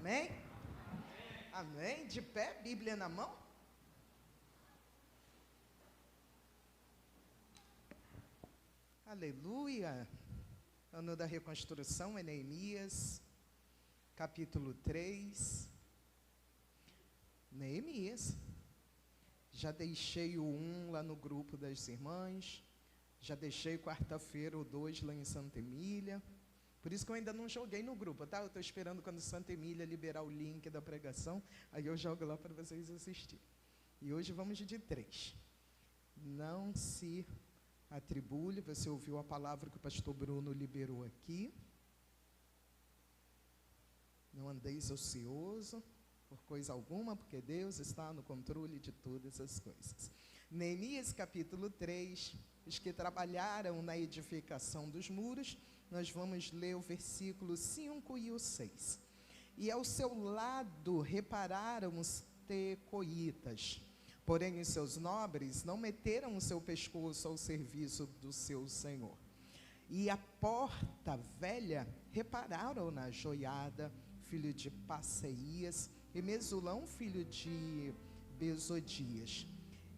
Amém? Amém? De pé, Bíblia na mão. Aleluia. Ano da reconstrução é Neemias, capítulo 3. Neemias. Já deixei o 1 lá no grupo das irmãs. Já deixei quarta-feira o 2 lá em Santa Emília. Por isso que eu ainda não joguei no grupo, tá? Eu estou esperando quando Santa Emília liberar o link da pregação. Aí eu jogo lá para vocês assistirem. E hoje vamos de 3. Não se atribule. Você ouviu a palavra que o pastor Bruno liberou aqui. Não andeis ocioso por coisa alguma, porque Deus está no controle de todas as coisas. Neemias capítulo 3, os que trabalharam na edificação dos muros, nós vamos ler o versículo 5 e o 6. E ao seu lado repararam os tecoitas, porém os seus nobres não meteram o seu pescoço ao serviço do seu senhor. E a porta velha repararam na Joiada, filho de Passeias, e Mesulão, filho de Besodias.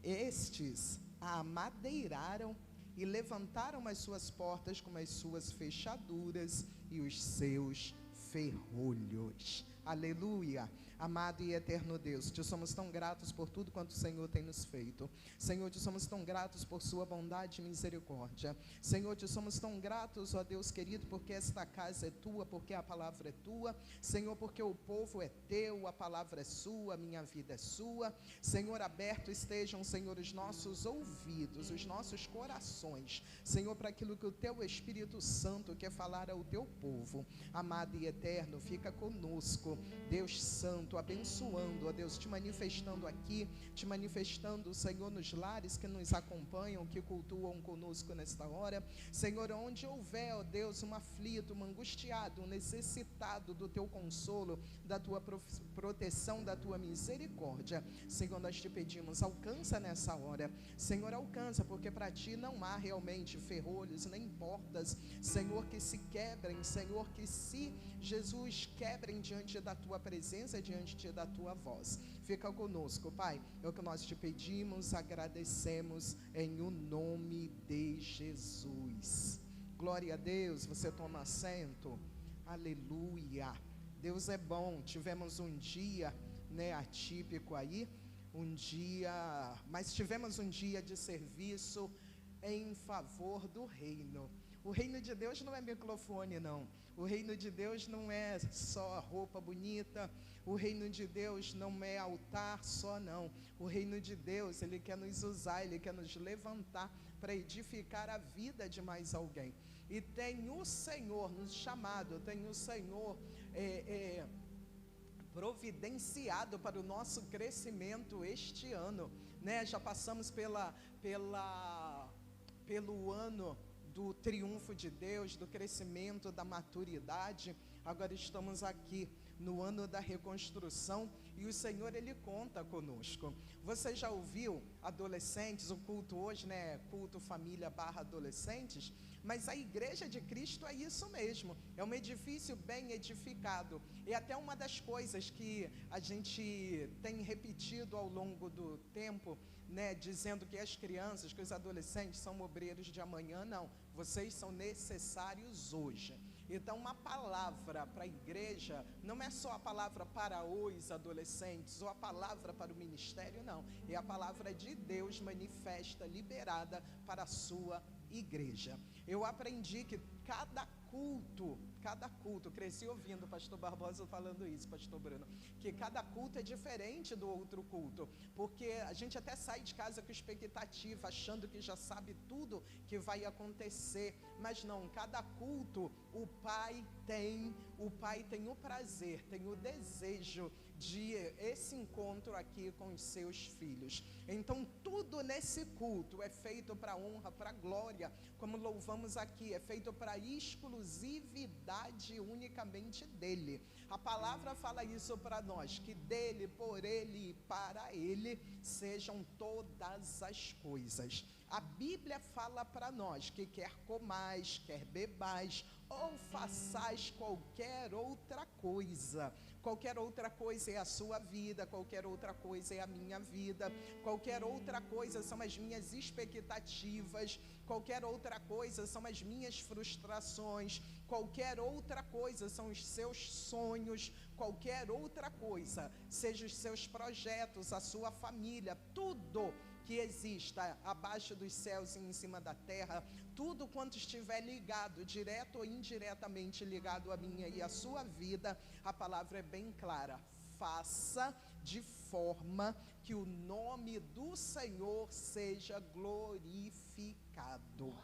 Estes a amadeiraram e levantaram as suas portas com as suas fechaduras e os seus ferrolhos. Aleluia. Amado e eterno Deus, te somos tão gratos por tudo quanto o Senhor tem nos feito. Senhor, te somos tão gratos por sua bondade e misericórdia. Senhor, te somos tão gratos, ó Deus querido, porque esta casa é tua, porque a palavra é tua. Senhor, porque o povo é teu, a palavra é sua, a minha vida é sua. Senhor, aberto estejam, Senhor, os nossos ouvidos, os nossos corações, Senhor, para aquilo que o teu Espírito Santo quer falar ao teu povo. Amado e eterno, fica conosco, Deus Santo, abençoando, ó Deus, te manifestando aqui, te manifestando, Senhor, nos lares que nos acompanham, que cultuam conosco nesta hora. Senhor, onde houver, ó Deus, um aflito, um angustiado, um necessitado do teu consolo, da tua proteção, da tua misericórdia, Senhor, nós te pedimos, alcança nessa hora. Senhor, alcança, porque para ti não há realmente ferrolhos, nem portas, Senhor, que se quebrem, Senhor, que se, Jesus, quebrem diante da tua presença, diante da tua voz. Fica conosco, Pai, é o que nós te pedimos, agradecemos em o nome de Jesus. Glória a Deus. Você toma assento. Aleluia. Deus é bom. Tivemos um dia, atípico aí, mas tivemos um dia de serviço em favor do reino. O reino de Deus não é microfone, não. O reino de Deus não é só roupa bonita. O reino de Deus não é altar só, não. O reino de Deus, Ele quer nos usar, Ele quer nos levantar para edificar a vida de mais alguém. E tem o Senhor nos chamado, tem o Senhor providenciado para o nosso crescimento este ano, Já passamos pelo ano do triunfo de Deus, do crescimento, da maturidade. Agora estamos aqui no ano da reconstrução e o Senhor, Ele conta conosco. Você já ouviu, adolescentes, o culto hoje, culto família / adolescentes, mas a igreja de Cristo é isso mesmo, é um edifício bem edificado. E até uma das coisas que a gente tem repetido ao longo do tempo, dizendo que as crianças, que os adolescentes são obreiros de amanhã, não, vocês são necessários hoje. Então, uma palavra para a igreja não é só a palavra para os adolescentes, ou a palavra para o ministério, não. É a palavra de Deus manifesta, liberada para a sua igreja. Eu aprendi que cada culto, cresci ouvindo o pastor Barbosa falando isso, pastor Bruno, que cada culto é diferente do outro culto, porque a gente até sai de casa com expectativa, achando que já sabe tudo que vai acontecer, mas não, cada culto, o pai tem o prazer, tem o desejo de esse encontro aqui com os seus filhos. Então tudo nesse culto é feito para honra, para glória, como louvamos aqui, é feito para exclusividade unicamente dele. A palavra fala isso para nós, que dele, por ele e para ele sejam todas as coisas. A Bíblia fala para nós que quer comais, quer bebais ou façais qualquer outra coisa, qualquer outra coisa é a sua vida, qualquer outra coisa é a minha vida, qualquer outra coisa são as minhas expectativas, qualquer outra coisa são as minhas frustrações, qualquer outra coisa são os seus sonhos, qualquer outra coisa, seja os seus projetos, a sua família, tudo que exista abaixo dos céus e em cima da terra, tudo quanto estiver ligado, direto ou indiretamente ligado à minha e à sua vida, a palavra é bem clara: faça de forma que o nome do Senhor seja glorificado.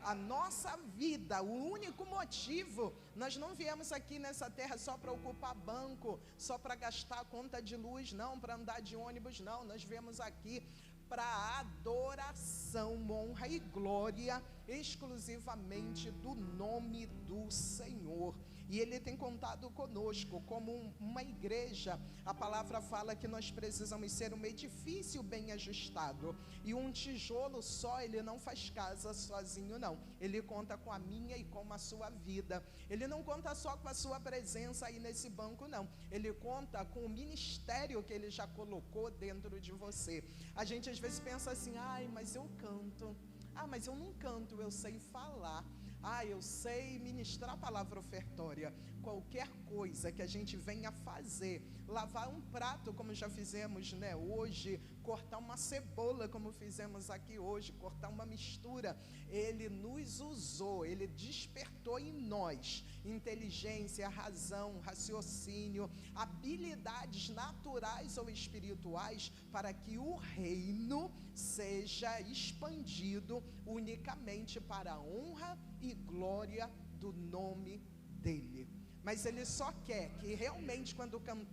A nossa vida, o único motivo, nós não viemos aqui nessa terra só para ocupar banco, só para gastar a conta de luz, não, para andar de ônibus, não. Nós viemos aqui para adoração, honra e glória exclusivamente do nome do Senhor. E Ele tem contado conosco como uma igreja. A palavra fala que nós precisamos ser um edifício bem ajustado, e um tijolo só, ele não faz casa sozinho, não. Ele conta com a minha e com a sua vida. Ele não conta só com a sua presença aí nesse banco, não. Ele conta com o ministério que Ele já colocou dentro de você. A gente às vezes pensa assim: ai, mas eu canto. Ah, mas eu não canto, eu sei falar. Ah, eu sei ministrar a palavra ofertória. Qualquer coisa que a gente venha fazer, lavar um prato, como já fizemos, né, hoje, cortar uma cebola, como fizemos aqui hoje, cortar uma mistura, Ele nos usou, Ele despertou em nós inteligência, razão, raciocínio, habilidades naturais ou espirituais, para que o reino seja expandido unicamente para a honra e glória do nome dEle. Mas Ele só quer que realmente,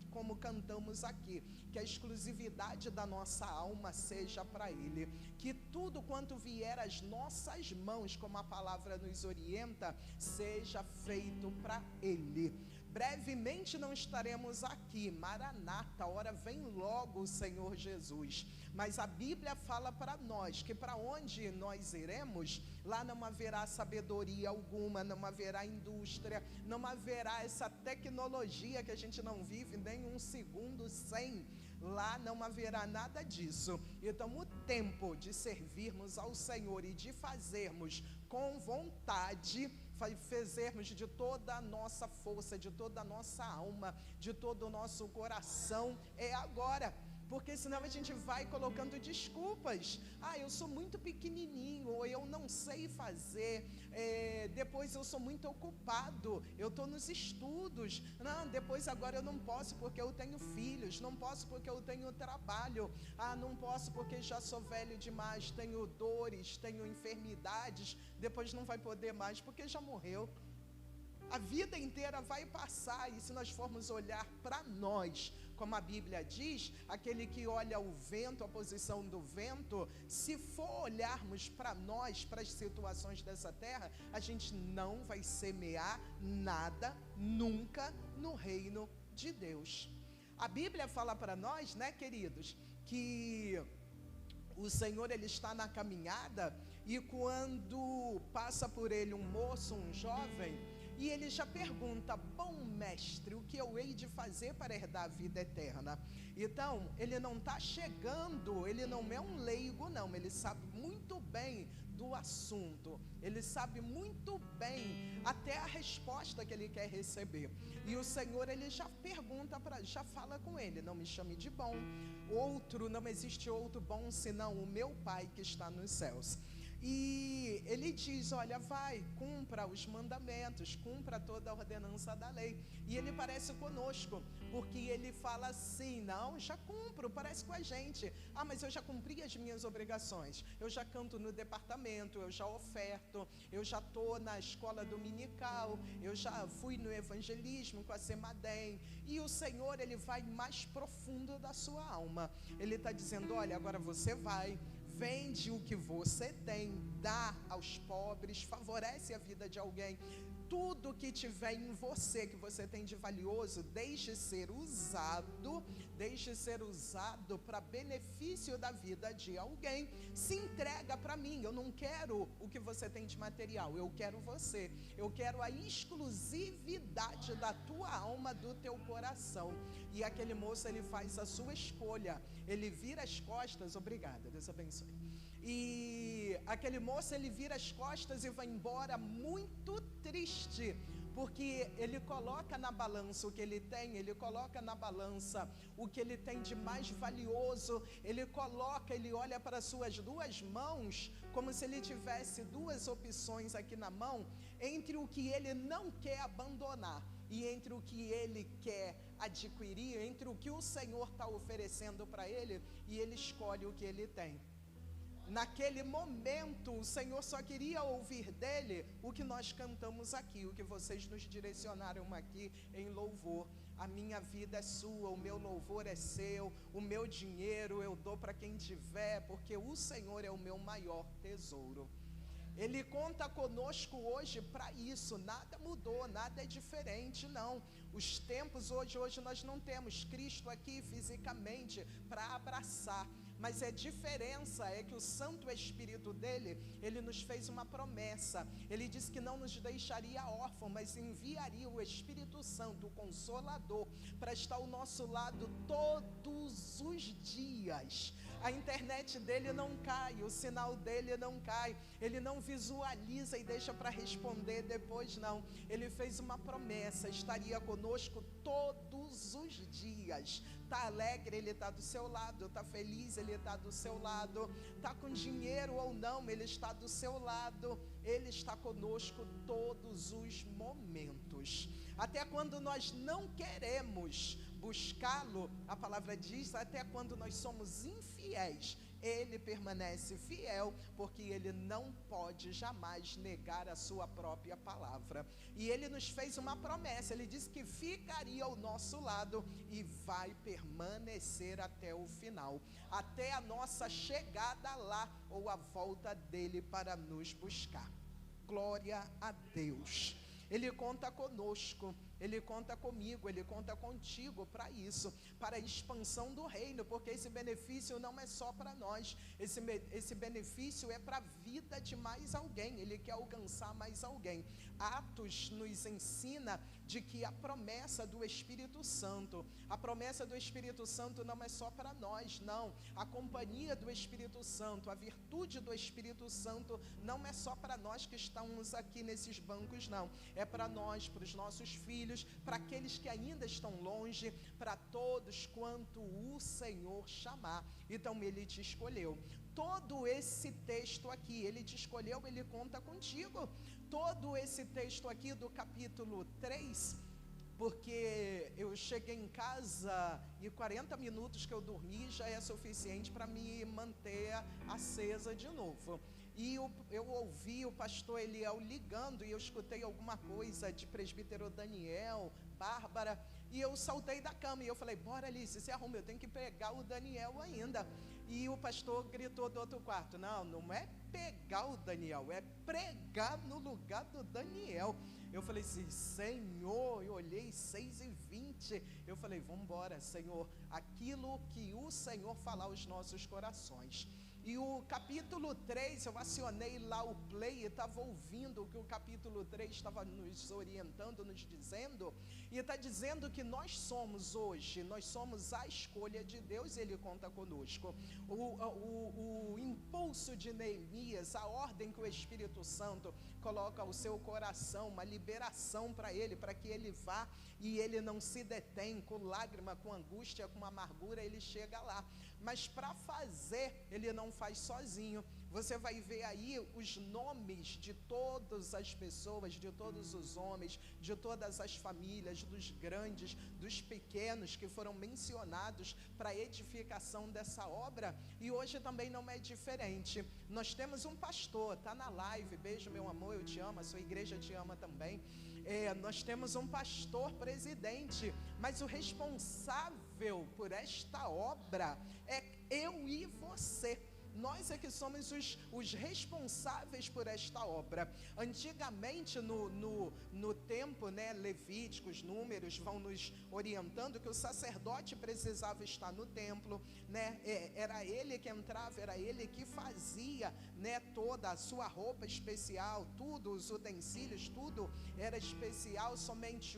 como cantamos aqui, que a exclusividade da nossa alma seja para Ele, que tudo quanto vier às nossas mãos, como a palavra nos orienta, seja feito para Ele. Brevemente não estaremos aqui, Maranata, ora vem logo o Senhor Jesus. Mas a Bíblia fala para nós que para onde nós iremos, lá não haverá sabedoria alguma, não haverá indústria, não haverá essa tecnologia que a gente não vive nem um segundo sem. Lá não haverá nada disso. Então o tempo de servirmos ao Senhor e de fazermos com vontade, fazermos de toda a nossa força, de toda a nossa alma, de todo o nosso coração, é agora. Porque senão a gente vai colocando desculpas. Ah, eu sou muito pequenininho, ou eu não sei fazer, depois eu sou muito ocupado, eu estou nos estudos, não, depois agora eu não posso porque eu tenho filhos, não posso porque eu tenho trabalho, ah, não posso porque já sou velho demais, tenho dores, tenho enfermidades, depois não vai poder mais porque já morreu. A vida inteira vai passar, e se nós formos olhar para nós, como a Bíblia diz, aquele que olha o vento, a posição do vento, se for olharmos para nós, para as situações dessa terra, a gente não vai semear nada, nunca, no reino de Deus. A Bíblia fala para nós, né, queridos, que o Senhor, Ele está na caminhada, e quando passa por ele um moço, um jovem, e ele já pergunta: bom mestre, o que eu hei de fazer para herdar a vida eterna? Então, ele não está chegando, ele não é um leigo, não, ele sabe muito bem do assunto, ele sabe muito bem até a resposta que ele quer receber. E o Senhor, Ele já pergunta, já fala com ele: não me chame de bom, não existe outro bom senão o meu Pai que está nos céus. E ele diz: olha, vai, cumpra os mandamentos, cumpra toda a ordenança da lei. E ele parece conosco, porque ele fala assim: não, já cumpro, parece com a gente. Ah, mas eu já cumpri as minhas obrigações, eu já canto no departamento, eu já oferto, eu já estou na escola dominical, eu já fui no evangelismo com a Semadem. E o Senhor, Ele vai mais profundo da sua alma. Ele está dizendo: olha, agora você vai, vende o que você tem, dá aos pobres, favorece a vida de alguém. tudo que tiver em você, que você tem de valioso, deixe ser usado para benefício da vida de alguém. Se entrega para mim. Eu não quero o que você tem de material, eu quero você. Eu quero a exclusividade da tua alma, do teu coração. E aquele moço, ele faz a sua escolha. Ele vira as costas. Obrigada, Deus abençoe. E aquele moço, ele vira as costas e vai embora muito triste, porque ele coloca na balança o que ele tem, ele coloca na balança o que ele tem de mais valioso, ele olha para suas duas mãos, como se ele tivesse duas opções aqui na mão, entre o que ele não quer abandonar e entre o que ele quer adquirir, entre o que o Senhor está oferecendo para ele, e ele escolhe o que ele tem. Naquele momento, o Senhor só queria ouvir dele o que nós cantamos aqui, o que vocês nos direcionaram aqui em louvor. A minha vida é sua, o meu louvor é seu, o meu dinheiro eu dou para quem tiver, porque o Senhor é o meu maior tesouro. Ele conta conosco hoje para isso. Nada mudou, nada é diferente, não. Os tempos hoje nós não temos Cristo aqui fisicamente para abraçar, mas a diferença é que o Santo Espírito dele, ele nos fez uma promessa. Ele disse que não nos deixaria órfãos, mas enviaria o Espírito Santo, o Consolador, para estar ao nosso lado todos os dias. A internet dele não cai, o sinal dele não cai, ele não visualiza e deixa para responder depois, não. Ele fez uma promessa, estaria conosco todos os dias. Está alegre, ele está do seu lado. Está feliz, ele está do seu lado. Está com dinheiro ou não, ele está do seu lado. Ele está conosco todos os momentos. Até quando nós não queremos buscá-lo, a palavra diz, até quando nós somos infiéis, ele permanece fiel, porque ele não pode jamais negar a sua própria palavra. E ele nos fez uma promessa, ele disse que ficaria ao nosso lado e vai permanecer até o final, até a nossa chegada lá, ou a volta dele para nos buscar. Glória a Deus. Ele conta conosco, ele conta comigo, ele conta contigo para isso, para a expansão do reino, porque esse benefício não é só para nós, esse benefício é para a vida de mais alguém, ele quer alcançar mais alguém. Atos nos ensina de que a promessa do Espírito Santo, a promessa do Espírito Santo não é só para nós, não. A companhia do Espírito Santo, a virtude do Espírito Santo não é só para nós que estamos aqui nesses bancos, não. É para nós, para os nossos filhos, para aqueles que ainda estão longe, para todos quanto o Senhor chamar. Então ele te escolheu. Todo esse texto aqui, ele te escolheu, ele conta contigo. Todo esse texto aqui do capítulo 3, porque eu cheguei em casa e 40 minutos que eu dormi já é suficiente para me manter acesa de novo. E eu ouvi o pastor Eliel ligando, e eu escutei alguma coisa de presbítero Daniel, Bárbara, e eu saltei da cama, e eu falei, bora Alice, se arruma, eu tenho que pegar o Daniel ainda. E o pastor gritou do outro quarto, não é pegar o Daniel, é pregar no lugar do Daniel. Eu falei assim, Senhor, eu olhei 6h20, eu falei, vamos embora, Senhor, aquilo que o Senhor falar aos nossos corações. E o capítulo 3, eu acionei lá o play e estava ouvindo o que o capítulo 3 estava nos orientando, nos dizendo, e está dizendo que nós somos hoje, nós somos a escolha de Deus, e Ele conta conosco. O impulso de Neemias, a ordem que o Espírito Santo coloca ao seu coração, uma liberação para ele, para que ele vá e ele não se detém, com lágrima, com angústia, com amargura, ele chega lá. Mas para fazer, ele não faz sozinho. Você vai ver aí os nomes de todas as pessoas, de todos os homens, de todas as famílias, dos grandes, dos pequenos que foram mencionados para a edificação dessa obra. E hoje também não é diferente. Nós temos um pastor, está na live, beijo meu amor, eu te amo, a sua igreja te ama também. Nós temos um pastor presidente, mas o responsável por esta obra é eu e você. nós é que somos os responsáveis por esta obra. Antigamente, no tempo, né, Levíticos, Números vão nos orientando que o sacerdote precisava estar no templo, né? Era ele que entrava, era ele que fazia, né, toda a sua roupa especial, tudo, os utensílios, tudo era especial. Somente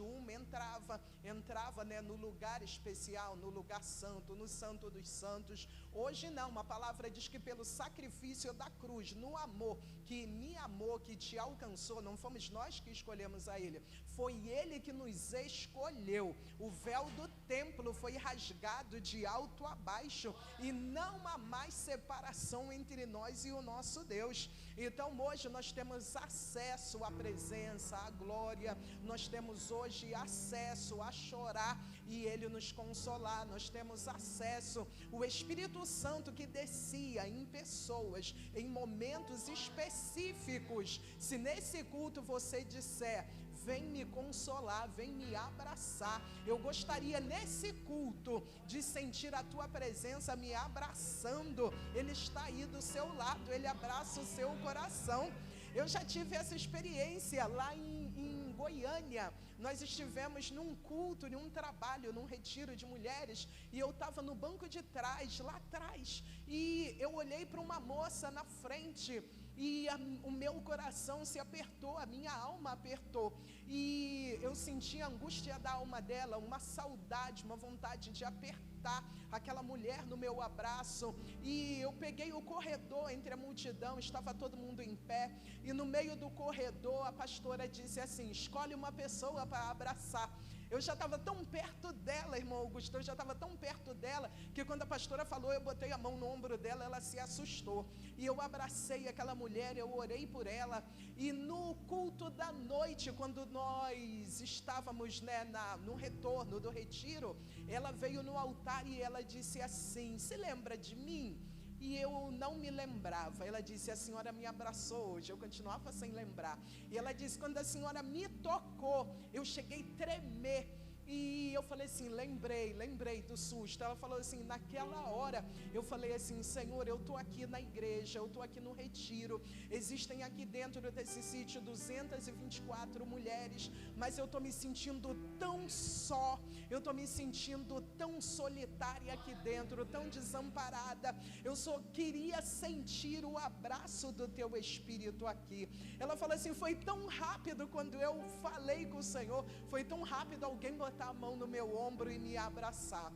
entrava, né, no lugar especial, no lugar santo, no santo dos santos. Hoje não, a palavra diz que pelo sacrifício da cruz, no amor, que me amou, que te alcançou, não fomos nós que escolhemos a ele, foi ele que nos escolheu. O véu do templo foi rasgado de alto a baixo e não há mais separação entre nós e o nosso Deus. Então hoje nós temos acesso à presença, à glória, nós temos hoje acesso a chorar e ele nos consolar, nós temos acesso, o Espírito Santo que descia em pessoas, em momentos específicos. Se nesse culto você disser, vem me consolar, vem me abraçar, eu gostaria nesse culto de sentir a tua presença me abraçando. Ele está aí do seu lado, ele abraça o seu coração. Eu já tive essa experiência lá em Goiânia. Nós estivemos num culto, num trabalho, num retiro de mulheres, e eu estava no banco de trás, lá atrás, e eu olhei para uma moça na frente, e o meu coração se apertou, a minha alma apertou, e eu senti a angústia da alma dela, uma saudade, uma vontade de apertar aquela mulher no meu abraço. E eu peguei o corredor entre a multidão, estava todo mundo em pé, e no meio do corredor a pastora disse assim, escolhe uma pessoa para abraçar. Eu já estava tão perto dela, irmão Augusto, eu já estava tão perto dela, que quando a pastora falou, eu botei a mão no ombro dela, ela se assustou, e eu abracei aquela mulher, eu orei por ela. E no culto da noite, quando nós estávamos, né, no retorno do retiro, ela veio no altar e ela disse assim, se lembra de mim? E eu não me lembrava. Ela disse, a senhora me abraçou hoje. Eu continuava sem lembrar. E ela disse, quando a senhora me tocou, eu cheguei a tremer. E eu falei assim, lembrei do susto. Ela falou assim, naquela hora, eu falei assim, Senhor, eu estou aqui na igreja, eu estou aqui no retiro, existem aqui dentro desse sítio 224 mulheres, mas eu estou me sentindo tão só, eu estou me sentindo tão solitária aqui dentro, tão desamparada, eu só queria sentir o abraço do teu Espírito aqui. Ela falou assim, foi tão rápido quando eu falei com o Senhor, foi tão rápido alguém botar a mão no meu ombro e me abraçar.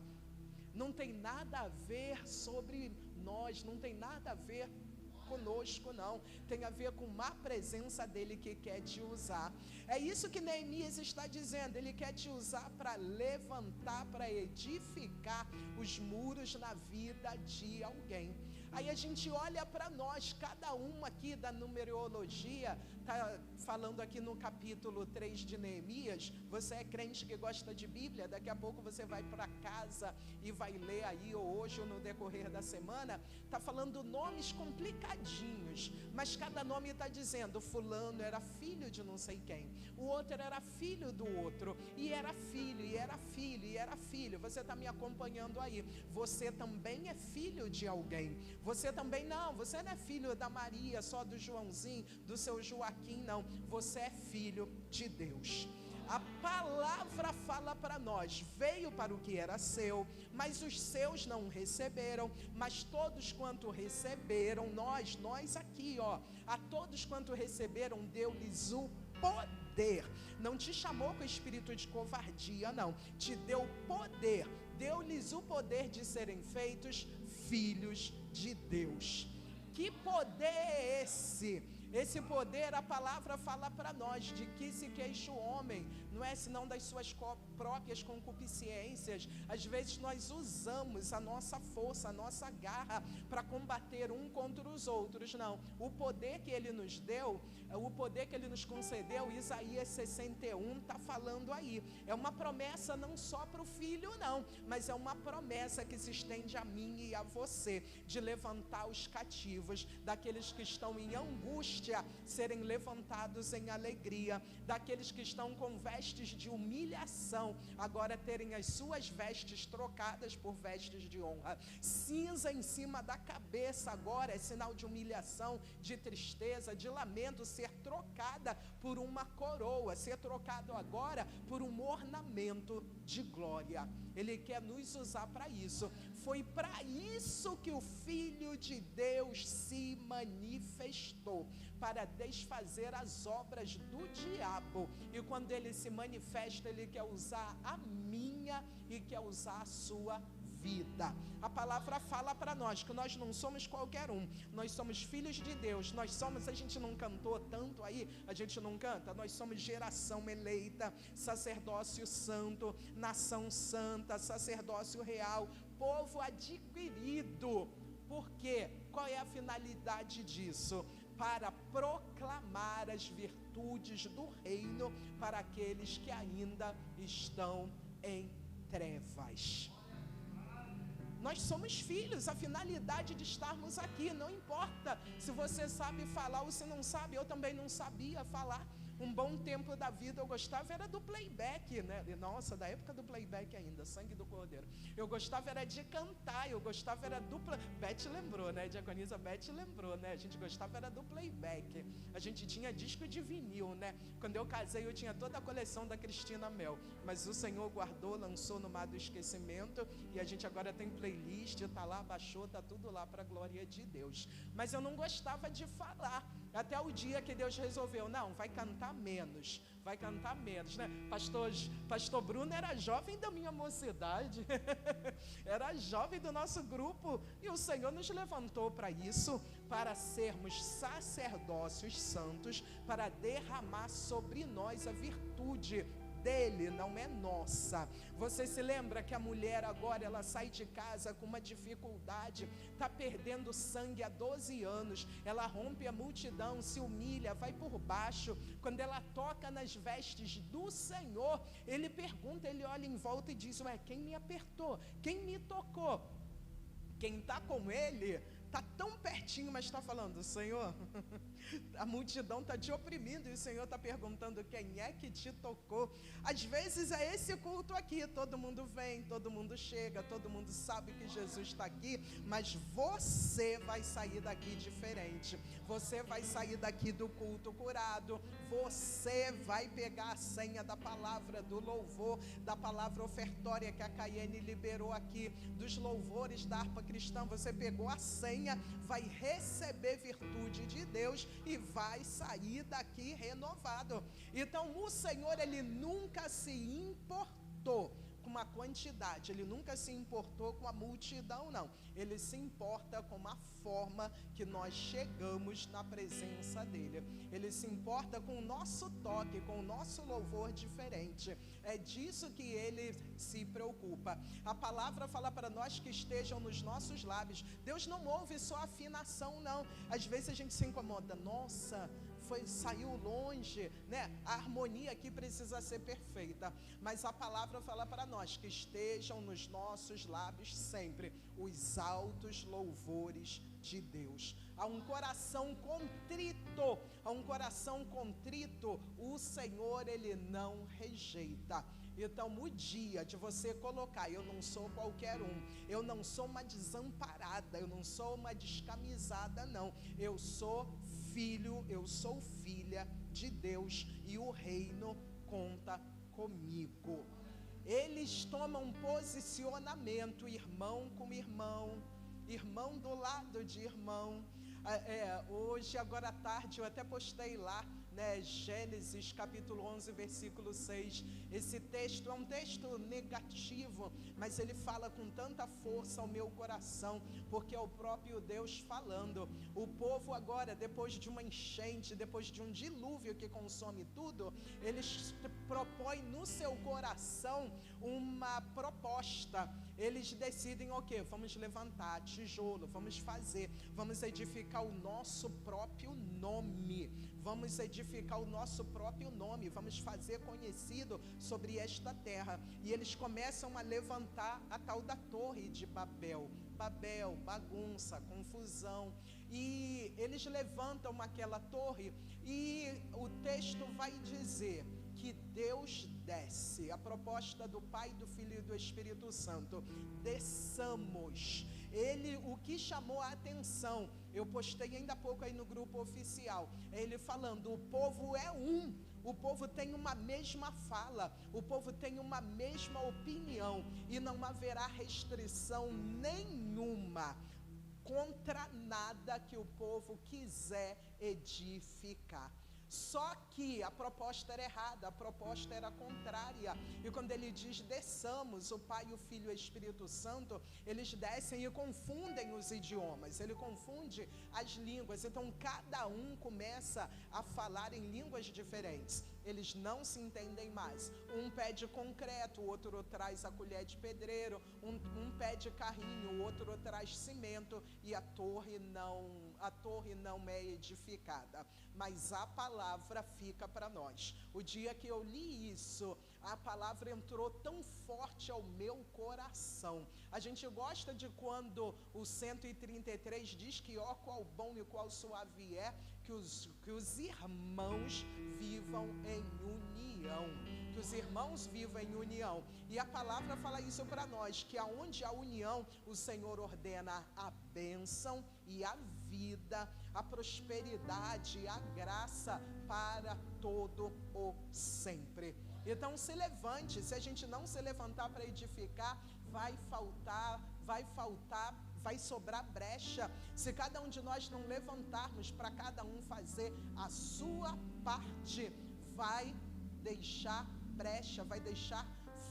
Não tem nada a ver sobre nós, não tem nada a ver conosco, não. Tem a ver com uma presença dele que quer te usar. É isso que Neemias está dizendo. Ele quer te usar para levantar, para edificar os muros na vida de alguém. Aí a gente olha para nós, cada uma aqui da numerologia, está falando aqui no capítulo 3 de Neemias. Você é crente que gosta de Bíblia, daqui a pouco você vai para casa e vai ler aí, ou hoje ou no decorrer da semana, está falando nomes complicadinhos, mas cada nome está dizendo, fulano era filho de não sei quem, o outro era filho do outro, e era filho, e era filho, e era filho. Você está me acompanhando aí, você também é filho de alguém. Você também não, você não é filho da Maria, só do Joãozinho, do seu Joaquim, não. Você é filho de Deus. A palavra fala para nós, veio para o que era seu, mas os seus não receberam, mas todos quanto receberam, nós aqui, ó, a todos quanto receberam, deu-lhes o poder. Não te chamou com espírito de covardia, não, te deu poder, deu-lhes o poder de serem feitos filhos de Deus. Que poder é esse? Esse poder, a palavra fala para nós, de que se queixa o homem, não é senão das suas próprias concupiscências. Às vezes nós usamos a nossa força, a nossa garra para combater um contra os outros. Não, o poder que ele nos deu, o poder que ele nos concedeu, Isaías 61 está falando aí. É uma promessa não só para o filho, não, mas é uma promessa que se estende a mim e a você, de levantar os cativos, daqueles que estão em angústia, serem levantados em alegria, daqueles que estão com vestes de humilhação, humilhação, agora terem as suas vestes trocadas por vestes de honra. Cinza em cima da cabeça agora é sinal de humilhação, de tristeza, de lamento, ser trocada por uma coroa, ser trocado agora por um ornamento de glória. Ele quer nos usar para isso. Foi para isso que o Filho de Deus se manifestou, para desfazer as obras do diabo. E quando ele se manifesta, ele quer usar a minha e quer usar a sua vida. A palavra fala para nós que nós não somos qualquer um, nós somos filhos de Deus, nós somos, a gente não cantou tanto aí, a gente não canta, nós somos geração eleita, sacerdócio santo, nação santa, sacerdócio real, povo adquirido. Por quê? Qual é a finalidade disso? Para proclamar as virtudes do reino para aqueles que ainda estão em trevas. Nós somos filhos, a finalidade de estarmos aqui, não importa se você sabe falar ou se não sabe, eu também não sabia falar. Um bom tempo da vida eu gostava era do playback, né? Nossa, da época do playback ainda, Sangue do Cordeiro. Eu gostava era de cantar, eu gostava era do... Beth lembrou, né? Diaconisa Beth lembrou, né? A gente gostava era do playback. A gente tinha disco de vinil, né? Quando eu casei eu tinha toda a coleção da Cristina Mel, mas o Senhor guardou, lançou no mar do esquecimento e a gente agora tem playlist, tá lá, baixou, tá tudo lá para a glória de Deus. Mas eu não gostava de falar. Até o dia que Deus resolveu, não, vai cantar menos, né? Pastor Bruno era jovem da minha mocidade, era jovem do nosso grupo, e o Senhor nos levantou para isso, para sermos sacerdócios santos, para derramar sobre nós a virtude dele, não é nossa. Você se lembra que a mulher agora, ela sai de casa com uma dificuldade, está perdendo sangue há 12 anos, ela rompe a multidão, se humilha, vai por baixo. Quando ela toca nas vestes do Senhor, ele pergunta, ele olha em volta e diz, ué, quem me apertou? Quem me tocou? Quem está com ele está tão pertinho, mas está falando, Senhor, a multidão está te oprimindo, e o Senhor está perguntando quem é que te tocou. Às vezes é esse culto aqui, todo mundo vem, todo mundo chega, todo mundo sabe que Jesus está aqui, mas você vai sair daqui diferente, você vai sair daqui do culto curado, você vai pegar a senha da palavra, do louvor, da palavra ofertória que a Caiane liberou aqui, dos louvores da harpa cristã, você pegou a senha, vai receber virtude de Deus e vai sair daqui renovado. Então o Senhor, ele nunca se importou com uma quantidade, ele nunca se importou com a multidão, não. Ele se importa com a forma que nós chegamos na presença dele. Ele se importa com o nosso toque, com o nosso louvor diferente. É disso que ele se preocupa. A palavra fala para nós que estejam nos nossos lábios. Deus não ouve só afinação, não. Às vezes a gente se incomoda, nossa, saiu longe, né? A harmonia aqui precisa ser perfeita, mas a palavra fala para nós que estejam nos nossos lábios sempre os altos louvores de Deus. A um coração contrito, o Senhor, ele não rejeita. Então, o dia de você colocar, eu não sou qualquer um, eu não sou uma desamparada, eu não sou uma descamisada, não, eu sou filho, eu sou filha de Deus e o reino conta comigo. Eles tomam posicionamento, irmão com irmão, irmão do lado de irmão. Hoje, agora à tarde, eu até postei lá, né, Gênesis capítulo 11, versículo 6. Esse texto é um texto negativo, mas ele fala com tanta força ao meu coração, porque é o próprio Deus falando. O povo agora, depois de uma enchente, depois de um dilúvio que consome tudo, eles propõem no seu coração uma proposta. Eles decidem o quê? Vamos levantar tijolo, vamos edificar o nosso próprio nome, vamos fazer conhecido sobre esta terra. E eles começam a levantar a tal da torre de Babel, bagunça, confusão, e eles levantam aquela torre, e o texto vai dizer que Deus desce. A proposta do Pai, do Filho e do Espírito Santo: desçamos. O que chamou a atenção, eu postei ainda há pouco aí no grupo oficial, ele falando: o povo é um, o povo tem uma mesma fala, o povo tem uma mesma opinião, e não haverá restrição nenhuma contra nada que o povo quiser edificar. Só que a proposta era errada, a proposta era contrária. E quando ele diz desçamos, o Pai, o Filho e o Espírito Santo, eles descem e confundem os idiomas, ele confunde as línguas. Então cada um começa a falar em línguas diferentes, eles não se entendem mais. Um pede concreto, o outro traz a colher de pedreiro, um pede carrinho, o outro traz cimento, e a torre não é edificada. Mas a palavra fica para nós. O dia que eu li isso, a palavra entrou tão forte ao meu coração. A gente gosta de quando o 133 diz que ó qual bom e qual suave é que os irmãos vivam em união. Que os irmãos vivam em união. E a palavra fala isso para nós, que aonde há união, o Senhor ordena a bênção e a vida, a prosperidade, a graça para todo o sempre. Então se levante. Se a gente não se levantar para edificar, vai sobrar brecha. Se cada um de nós não levantarmos para cada um fazer a sua parte, vai deixar brecha, vai deixar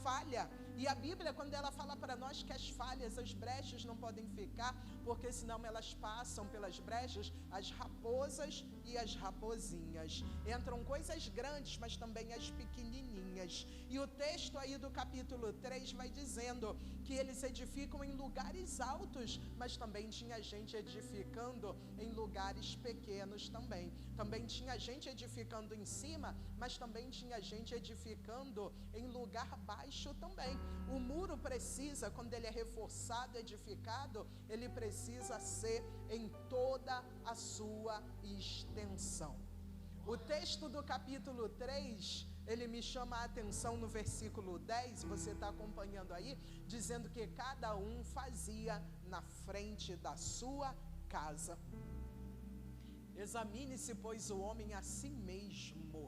falha. E a Bíblia, quando ela fala para nós que as falhas, as brechas não podem ficar, porque senão elas passam pelas brechas as raposas e as rapozinhas. Entram coisas grandes, mas também as pequenininhas. E o texto aí do capítulo 3 vai dizendo que eles edificam em lugares altos, mas também tinha gente edificando em lugares pequenos também. Também tinha gente edificando em cima, mas também tinha gente edificando em lugar baixo também. O muro precisa, quando ele é reforçado, edificado, ele precisa ser em toda a sua extensão. O texto do capítulo 3, ele me chama a atenção no versículo 10, você está acompanhando aí, dizendo que cada um fazia na frente da sua casa. Examine-se, pois, o homem a si mesmo.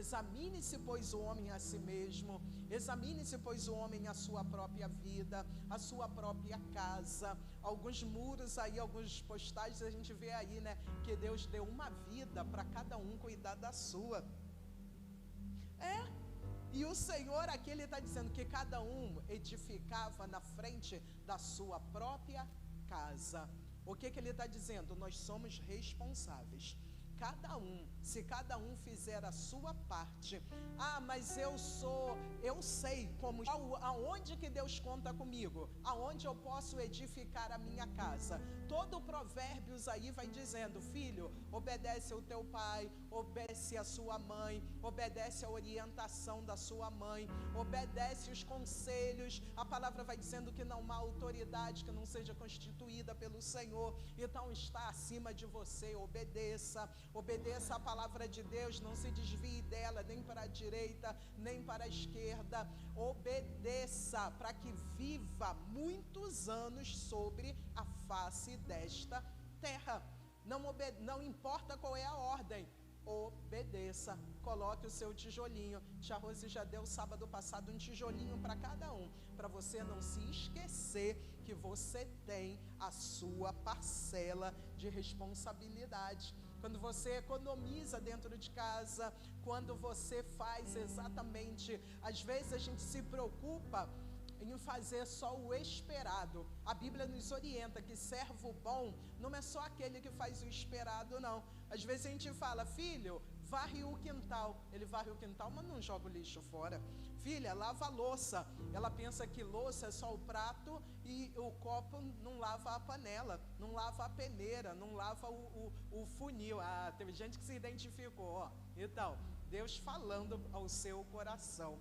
Examine-se, pois, o homem a si mesmo. Examine-se, pois, o homem a sua própria vida, a sua própria casa. Alguns muros aí, alguns postais, a gente vê aí, né, que Deus deu uma vida para cada um cuidar da sua. E o Senhor aqui, ele está dizendo que cada um edificava na frente da sua própria casa. O que ele está dizendo? Nós somos responsáveis. Se cada um fizer a sua parte. Mas eu sei como, aonde que Deus conta comigo, aonde eu posso edificar a minha casa. Todo Provérbios aí vai dizendo: filho, obedece ao teu pai, obedece a sua mãe, obedece a orientação da sua mãe, obedece os conselhos. A palavra vai dizendo que não há autoridade que não seja constituída pelo Senhor, então está acima de você. Obedeça a palavra de Deus, não se desvie dela, nem para a direita, nem para a esquerda. Obedeça para que viva muitos anos sobre a face desta terra. Não importa qual é a ordem, obedeça. Coloque o seu tijolinho. Tia Rose já deu sábado passado um tijolinho para cada um, para você não se esquecer que você tem a sua parcela de responsabilidade. Quando você economiza dentro de casa, quando você faz exatamente, às vezes a gente se preocupa em fazer só o esperado. A Bíblia nos orienta que servo bom não é só aquele que faz o esperado, não. Às vezes a gente fala: filho, varre o quintal. Ele varre o quintal, mas não joga o lixo fora. Filha, lava a louça. Ela pensa que louça é só o prato e o copo, não lava a panela, não lava a peneira, não lava o funil. Teve gente que se identificou. Então, Deus falando ao seu coração.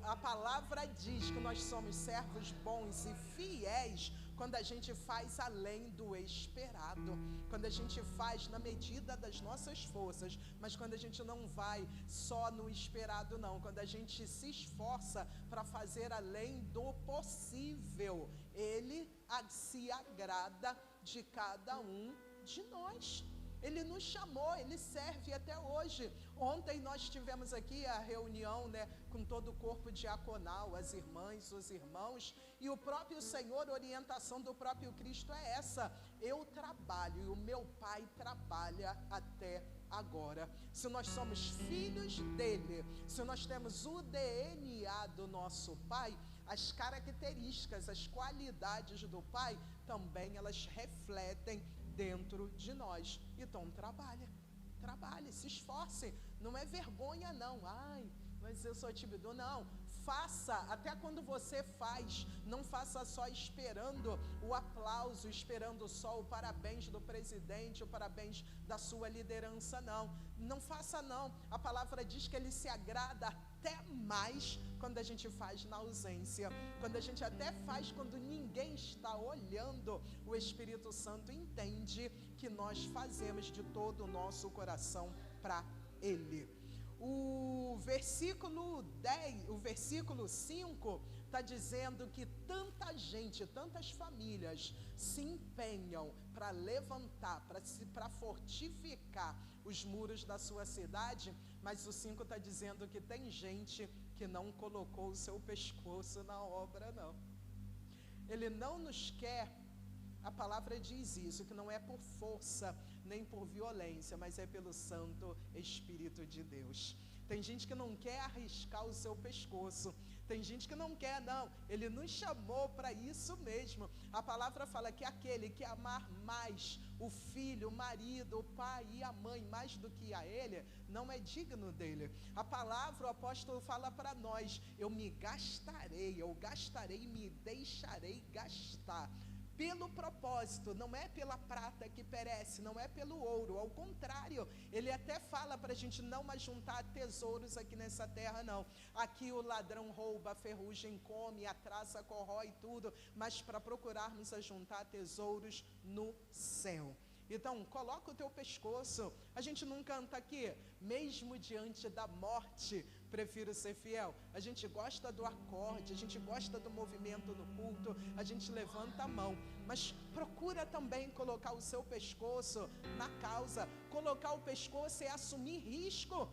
A palavra diz que nós somos servos bons e fiéis quando a gente faz além do esperado, quando a gente faz na medida das nossas forças, mas quando a gente não vai só no esperado não, quando a gente se esforça para fazer além do possível, Ele se agrada de cada um de nós. Ele nos chamou, Ele serve até hoje. Ontem nós tivemos aqui a reunião, né, com todo o corpo diaconal, as irmãs, os irmãos, e o próprio Senhor, a orientação do próprio Cristo é essa: eu trabalho e o meu Pai trabalha até agora. Se nós somos filhos dele, se nós temos o DNA do nosso Pai, as características, as qualidades do Pai também elas refletem dentro de nós. Então trabalhe, se esforce, não é vergonha não, ai, mas eu sou tímido, não, faça, até quando você faz, não faça só esperando o aplauso, esperando só o parabéns do presidente, o parabéns da sua liderança, não faça não, a palavra diz que Ele se agrada até mais quando a gente faz na ausência, quando a gente até faz quando ninguém está olhando, o Espírito Santo entende que nós fazemos de todo o nosso coração para Ele. O versículo 10, o versículo 5 está dizendo que tanta gente, tantas famílias se empenham para levantar, para fortificar os muros da sua cidade, mas o 5 está dizendo que tem gente que não colocou o seu pescoço na obra, não. Ele não nos quer, a palavra diz isso, que não é por força, nem por violência, mas é pelo Santo Espírito de Deus. Tem gente que não quer arriscar o seu pescoço, tem gente que não quer, não. Ele nos chamou para isso mesmo. A palavra fala que aquele que amar mais o filho, o marido, o pai e a mãe mais do que a ele, não é digno dele. A palavra, o apóstolo fala para nós: eu gastarei e me deixarei gastar. Pelo propósito, não é pela prata que perece, não é pelo ouro, ao contrário, ele até fala para a gente não mais juntar tesouros aqui nessa terra, não. Aqui o ladrão rouba, a ferrugem come, a traça corrói tudo, mas para procurarmos a juntar tesouros no céu. Então, coloca o teu pescoço. A gente não canta aqui, mesmo diante da morte, prefiro ser fiel. A gente gosta do acorde, a gente gosta do movimento no culto, a gente levanta a mão, mas procura também colocar o seu pescoço na causa. Colocar o pescoço é assumir risco.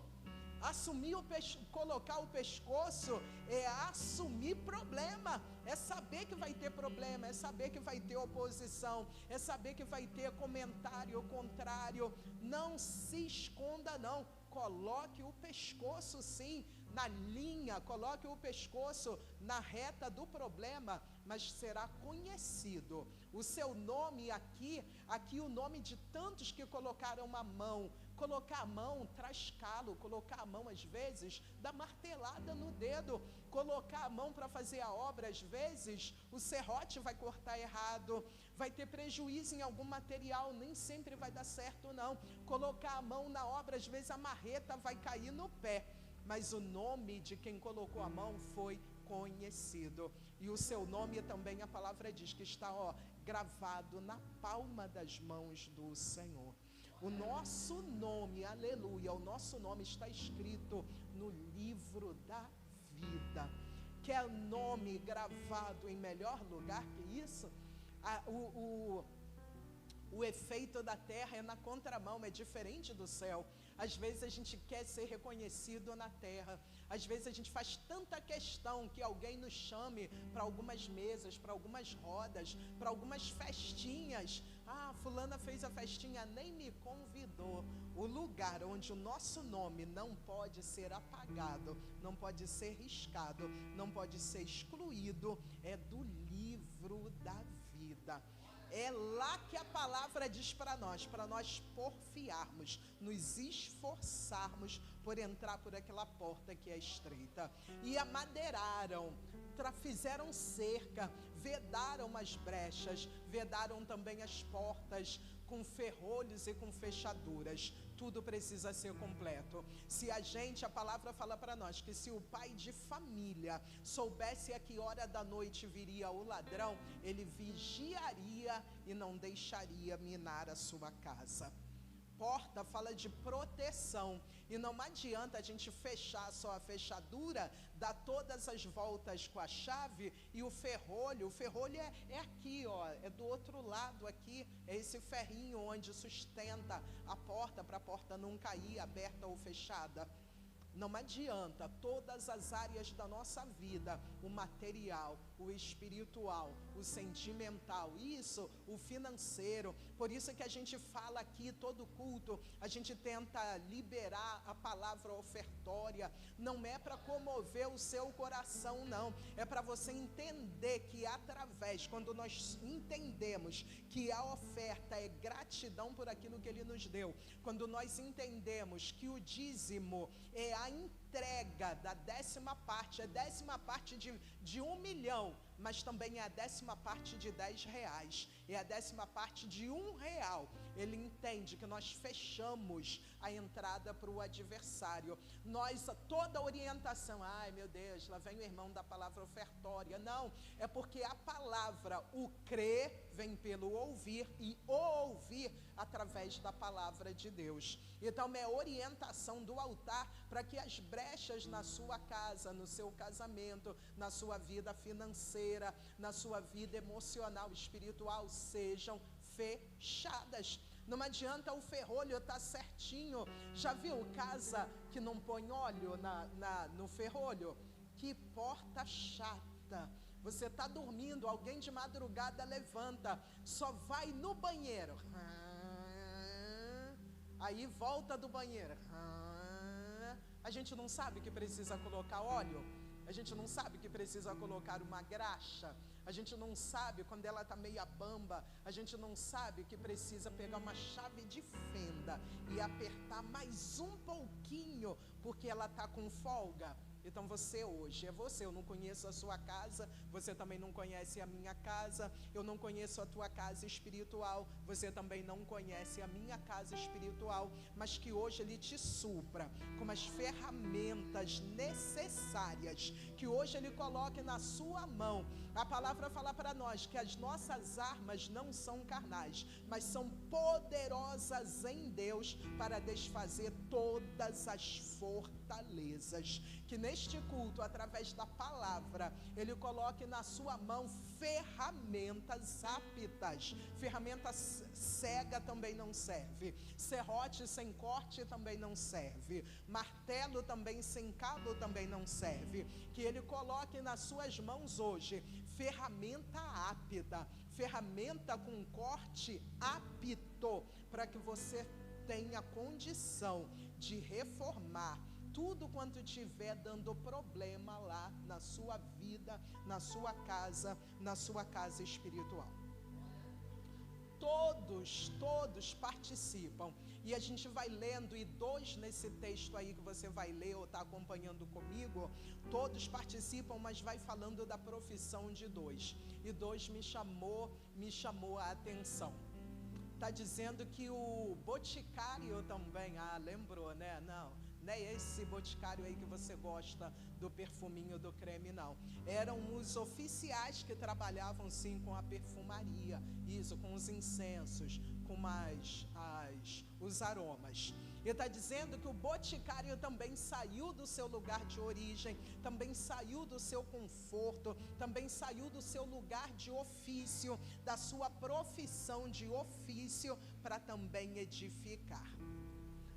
Colocar o pescoço é assumir problema, é saber que vai ter problema, é saber que vai ter oposição, é saber que vai ter comentário contrário. Não se esconda não, coloque o pescoço sim na linha, coloque o pescoço na reta do problema, mas será conhecido. O seu nome aqui o nome de tantos que colocaram a mão. Colocar a mão traz calo, colocar a mão às vezes dá martelada no dedo, colocar a mão para fazer a obra, às vezes o serrote vai cortar errado, vai ter prejuízo em algum material, nem sempre vai dar certo não. Colocar a mão na obra, às vezes a marreta vai cair no pé, mas o nome de quem colocou a mão foi conhecido, e o seu nome também, a palavra diz que está gravado na palma das mãos do Senhor. O nosso nome, aleluia, o nosso nome está escrito no livro da vida. Quer nome gravado em melhor lugar que isso? O efeito da terra é na contramão, é diferente do céu. Às vezes a gente quer ser reconhecido na terra, às vezes a gente faz tanta questão que alguém nos chame para algumas mesas, para algumas rodas, para algumas festinhas. Fulana fez a festinha, nem me convidou. O lugar onde o nosso nome não pode ser apagado, não pode ser riscado, não pode ser excluído, é do livro da vida. É lá que a palavra diz para nós porfiarmos, nos esforçarmos por entrar por aquela porta que é estreita. E amadeiraram, fizeram cerca, vedaram as brechas, vedaram também as portas, com ferrolhos e com fechaduras. Tudo precisa ser completo. Se a palavra fala para nós que se o pai de família soubesse a que hora da noite viria o ladrão, ele vigiaria e não deixaria minar a sua casa. Porta fala de proteção, e não adianta a gente fechar só a fechadura, dar todas as voltas com a chave, e o ferrolho é aqui, ó, é do outro lado aqui, é esse ferrinho onde sustenta a porta, para a porta não cair, aberta ou fechada. Não adianta, todas as áreas da nossa vida, o material, o espiritual, o sentimental, isso, o financeiro. Por isso que a gente fala aqui, todo culto, a gente tenta liberar a palavra ofertória. Não é para comover o seu coração, não. É para você entender que quando nós entendemos que a oferta é gratidão por aquilo que Ele nos deu, quando nós entendemos que o dízimo é a entrega da 10ª parte, é 10ª parte de 1 milhão, mas também é a 10ª parte de R$10, é a 10ª parte de R$1. Ele entende que nós fechamos a entrada para o adversário. Toda orientação, ai meu Deus, lá vem o irmão da palavra ofertória. Não, é porque a palavra, o crer, vem pelo ouvir, e o ouvir através da palavra de Deus. Então é orientação do altar para que as brechas na sua casa, no seu casamento, na sua vida financeira, na sua vida emocional, espiritual, sejam fechadas. Não adianta o ferrolho estar certinho. Já viu casa que não põe óleo no ferrolho? Que porta chata. Você está dormindo, alguém de madrugada levanta, só vai no banheiro, aí volta do banheiro, a gente não sabe que precisa colocar óleo, a gente não sabe que precisa colocar uma graxa, a gente não sabe quando ela está meia bamba, a gente não sabe que precisa pegar uma chave de fenda e apertar mais um pouquinho, porque ela está com folga. Então hoje é você, eu não conheço a sua casa, você também não conhece a minha casa, eu não conheço a tua casa espiritual, você também não conhece a minha casa espiritual, mas que hoje Ele te supra com as ferramentas necessárias, que hoje Ele coloque na sua mão. A palavra fala para nós que as nossas armas não são carnais, mas são poderosas em Deus para desfazer todas as fortalezas. Que neste culto, através da palavra, Ele coloque na sua mão ferramentas aptas. Ferramenta cega também não serve, serrote sem corte também não serve, martelo também sem cabo também não serve. Que Ele coloque nas suas mãos hoje ferramenta apta, ferramenta com corte apto, para que você tenha condição de reformar tudo quanto estiver dando problema lá na sua vida, na sua casa espiritual. Todos participam. E a gente vai lendo, e 2 nesse texto aí que você vai ler ou está acompanhando comigo, todos participam, mas vai falando da profissão de 2. E 2 me chamou a atenção. Está dizendo que o boticário também, lembrou, né? Não é esse boticário aí que você gosta do perfuminho do creme, não. Eram os oficiais que trabalhavam sim com a perfumaria, isso, com os incensos, com os aromas. E está dizendo que o boticário também saiu do seu lugar de origem, também saiu do seu conforto, também saiu do seu lugar de ofício, da sua profissão de ofício, para também edificar.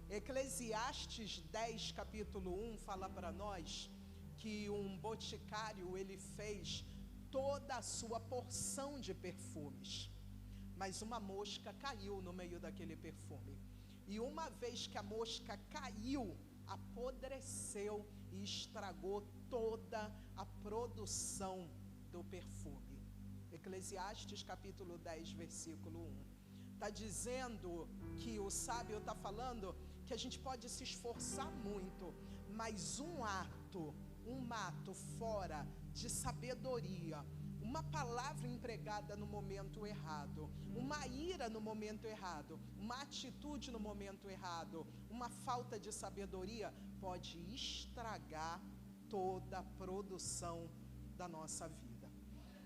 Eclesiastes 10, capítulo 1, fala para nós que um boticário, ele fez toda a sua porção de perfumes, mas uma mosca caiu no meio daquele perfume, e uma vez que a mosca caiu, apodreceu e estragou toda a produção do perfume. Eclesiastes capítulo 10, versículo 1. Está dizendo que o sábio está falando que a gente pode se esforçar muito, mas um ato fora de sabedoria, uma palavra empregada no momento errado, uma ira no momento errado, uma atitude no momento errado, uma falta de sabedoria pode estragar toda a produção da nossa vida.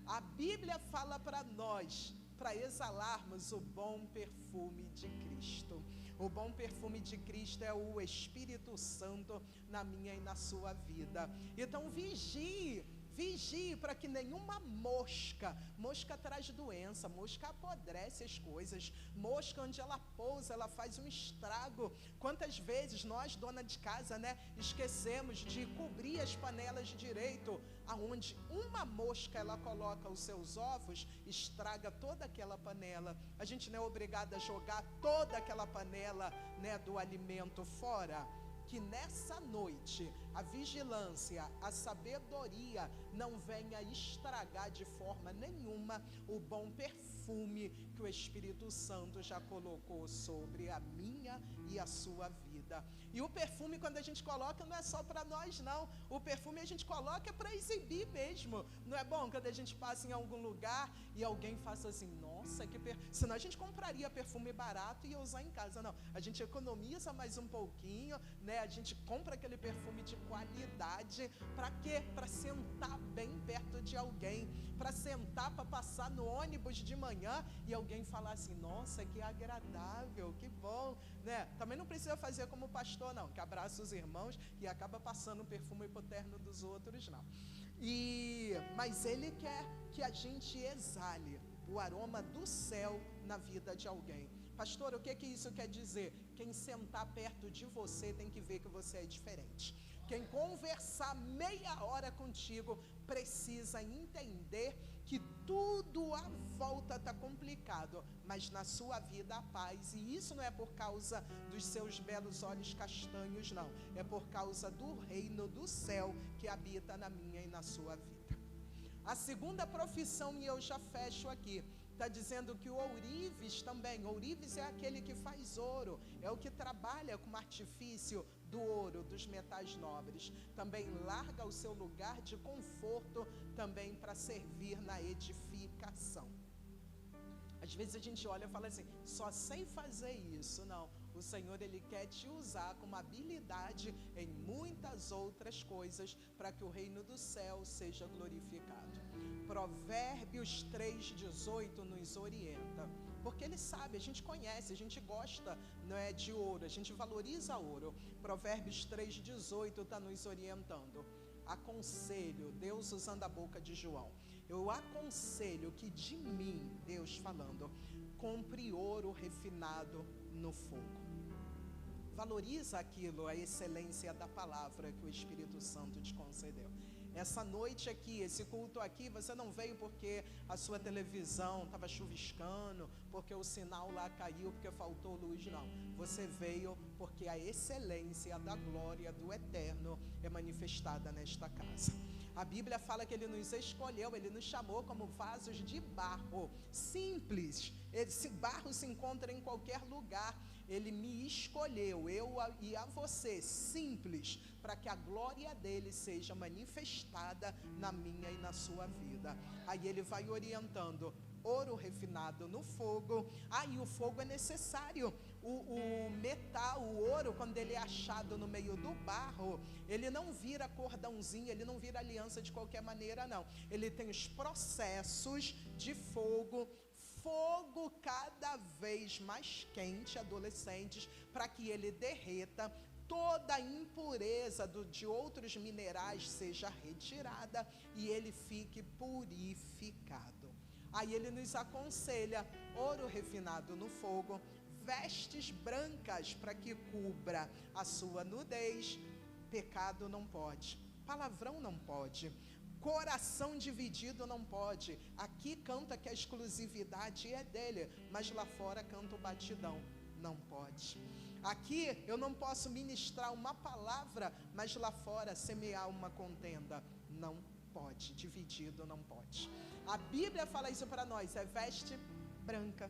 A Bíblia fala para nós, para exalarmos o bom perfume de Cristo. O bom perfume de Cristo é o Espírito Santo na minha e na sua vida. Então vigie para que nenhuma mosca traz doença, mosca apodrece as coisas, mosca onde ela pousa, ela faz um estrago. Quantas vezes nós, dona de casa, esquecemos de cobrir as panelas direito, aonde uma mosca ela coloca os seus ovos, estraga toda aquela panela. A gente não é obrigado a jogar toda aquela panela, do alimento fora. Que nessa noite a vigilância, a sabedoria não venha estragar de forma nenhuma o bom perfume que o Espírito Santo já colocou sobre a minha e a sua vida. E o perfume, quando a gente coloca, não é só para nós, não. O perfume a gente coloca para exibir mesmo. Não é bom quando a gente passa em algum lugar e alguém faça assim, nossa, que senão a gente compraria perfume barato e ia usar em casa. Não, a gente economiza mais um pouquinho, a gente compra aquele perfume de qualidade. Para quê? Para sentar bem perto de alguém, para sentar, para passar no ônibus de manhã e alguém falar assim, nossa, que agradável, que bom, Também não precisa fazer como o pastor, não, que abraça os irmãos e acaba passando o perfume pro terno dos outros, não. Mas ele quer que a gente exale o aroma do céu na vida de alguém. Pastor, o que isso quer dizer? Quem sentar perto de você tem que ver que você é diferente. Quem conversar meia hora contigo precisa entender que tudo à volta está complicado, mas na sua vida há paz. E isso não é por causa dos seus belos olhos castanhos, não. É por causa do reino do céu que habita na minha e na sua vida. A segunda profissão, e eu já fecho aqui, está dizendo que o ourives também, ourives é aquele que faz ouro, é o que trabalha com artifício do ouro, dos metais nobres. Também larga o seu lugar de conforto também para servir na edificação. Às vezes a gente olha e fala assim, só sei fazer isso. Não, o Senhor, Ele quer te usar com uma habilidade em muitas outras coisas para que o reino do céu seja glorificado. Provérbios 3:18 nos orienta, porque ele sabe, a gente conhece, a gente gosta, de ouro, a gente valoriza ouro. Provérbios 3:18 está nos orientando. Aconselho, Deus usando a boca de João, eu aconselho que de mim, Deus falando, compre ouro refinado no fogo. Valoriza aquilo, a excelência da palavra que o Espírito Santo te concedeu. Essa noite aqui, esse culto aqui, você não veio porque a sua televisão estava chuviscando, porque o sinal lá caiu, porque faltou luz, não. Você veio porque a excelência da glória do Eterno é manifestada nesta casa. A Bíblia fala que Ele nos escolheu, Ele nos chamou como vasos de barro, simples. Esse barro se encontra em qualquer lugar. Ele me escolheu, eu e a você, simples, para que a glória dele seja manifestada na minha e na sua vida. Aí ele vai orientando, ouro refinado no fogo. E o fogo é necessário. O metal, o ouro, quando ele é achado no meio do barro, ele não vira cordãozinho, ele não vira aliança de qualquer maneira, não. Ele tem os processos de fogo cada vez mais quente, adolescentes, para que ele derreta, toda a impureza de outros minerais seja retirada e ele fique purificado. Aí ele nos aconselha, ouro refinado no fogo, vestes brancas para que cubra a sua nudez, pecado não pode, palavrão não pode, coração dividido não pode. Aqui canta que a exclusividade é dele, mas lá fora canta o batidão, não pode. Aqui eu não posso ministrar uma palavra, mas lá fora semear uma contenda, não pode, dividido não pode. A Bíblia fala isso para nós, é veste branca.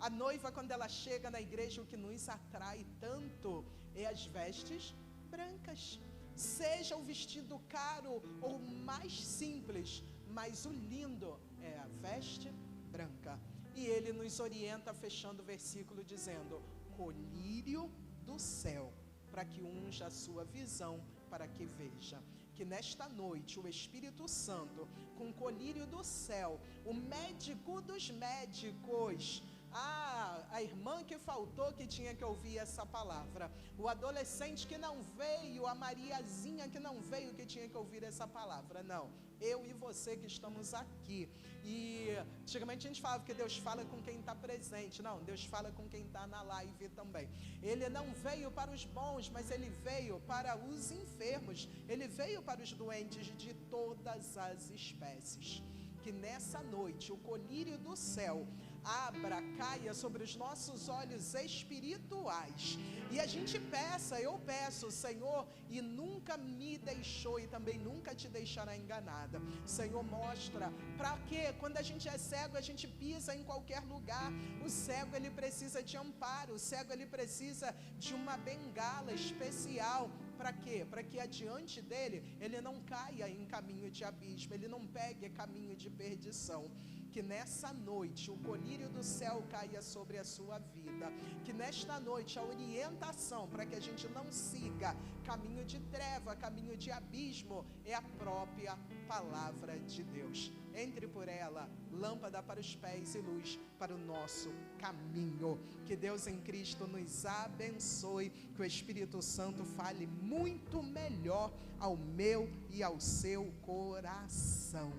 A noiva, quando ela chega na igreja, o que nos atrai tanto é as vestes brancas. Seja o vestido caro ou mais simples, mas o lindo é a veste branca. E ele nos orienta fechando o versículo dizendo: colírio do céu, para que unja a sua visão, para que veja. Que nesta noite o Espírito Santo, com o colírio do céu, o médico dos médicos, a irmã que faltou que tinha que ouvir essa palavra, o adolescente que não veio, a Mariazinha que não veio que tinha que ouvir essa palavra, não, eu e você que estamos aqui. E antigamente a gente falava que Deus fala com quem está presente. Não, Deus fala com quem está na live também. Ele não veio para os bons, mas Ele veio para os enfermos. Ele veio para os doentes de todas as espécies. Que nessa noite o colírio do céu abra, caia sobre os nossos olhos espirituais, e a gente peça, eu peço, Senhor, e nunca me deixou e também nunca te deixará enganada. Senhor, mostra, para que quando a gente é cego, a gente pisa em qualquer lugar. O cego, ele precisa de amparo, o cego, ele precisa de uma bengala especial. Para quê? Para que adiante dele, ele não caia em caminho de abismo, ele não pegue caminho de perdição. Que nessa noite o colírio do céu caia sobre a sua vida. Que nesta noite a orientação para que a gente não siga caminho de treva, caminho de abismo, é a própria palavra de Deus. Entre por ela, lâmpada para os pés e luz para o nosso caminho. Que Deus em Cristo nos abençoe, que o Espírito Santo fale muito melhor ao meu e ao seu coração.